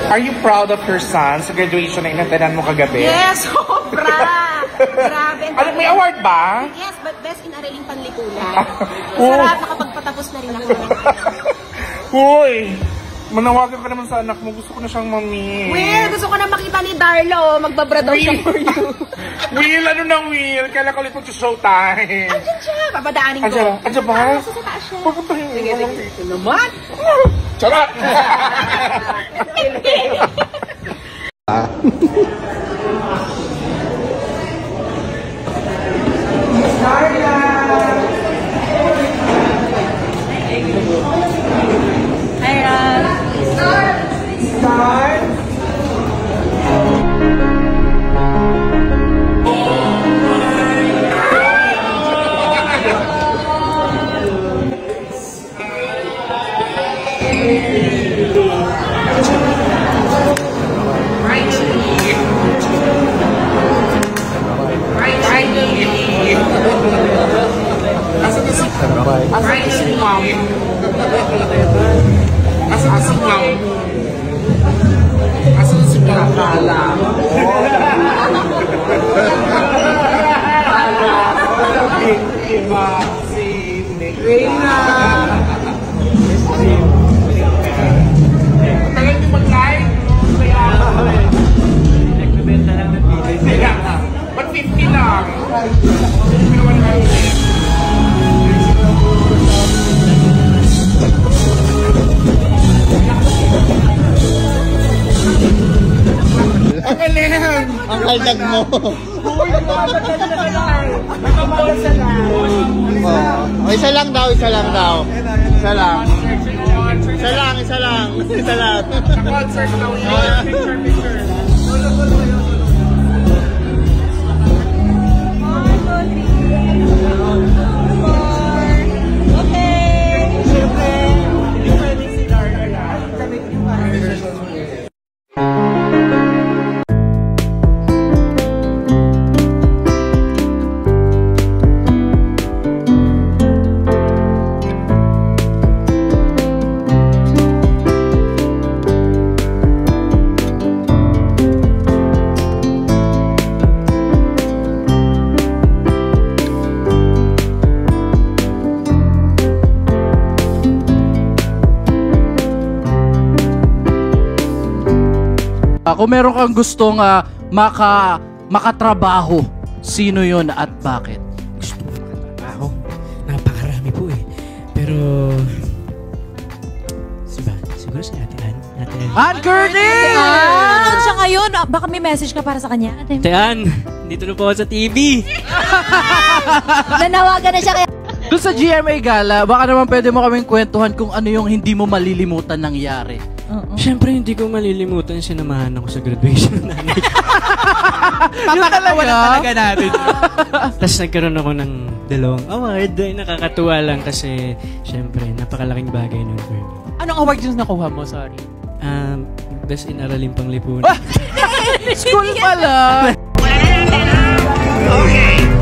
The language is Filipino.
Are you proud of your son sa graduation na inatanan mo kagabi? Yes, sobra! Grabe. Ano, may award ba? Yes, but best in Araling Panlipunan. Sarap, nakapagpatapos na rin ako. Uy! Manawagan ka naman sa anak mo. Gusto ko na siyang mami. Will, gusto ko na makita ni Darlo. Magbabradaw siya for you. Will, ano na Will? Kailan ko ulit mag-showtime? Andiyan siya. Papadaanin ko. Andiyan ba? Nasa taas siya. Pupuntahin mo. Sige, sige. Ito naman. Charot! Ang kaldag mo. Oh, isa lang daw. Isa lang. Kung meron kang gustong makatrabaho, sino yun at bakit? Gusto mo makatrabaho? Napakarami po eh. Pero... siguro si Ate Ann. Ann Curtis! Saan siya ngayon? Baka may message ka para sa kanya? Ate Ann, dito na po ako sa TV. Nanawagan na siya kaya... Doon sa GMA Gala, baka naman pwede mo kaming kwentuhan kung ano yung hindi mo malilimutan nangyari. Siyempre, hindi ko malilimutan sinamahan ako sa graduation ng nanay ko. Papakatawa na talaga natin. Tapos nagkaroon ako ng 2 award. Nakakatuwa lang kasi, siyempre, napakalaking bagay nun for me. Anong award yung nakuha mo? Sorry. Best in Araling Panlipunan. School pala! Okay.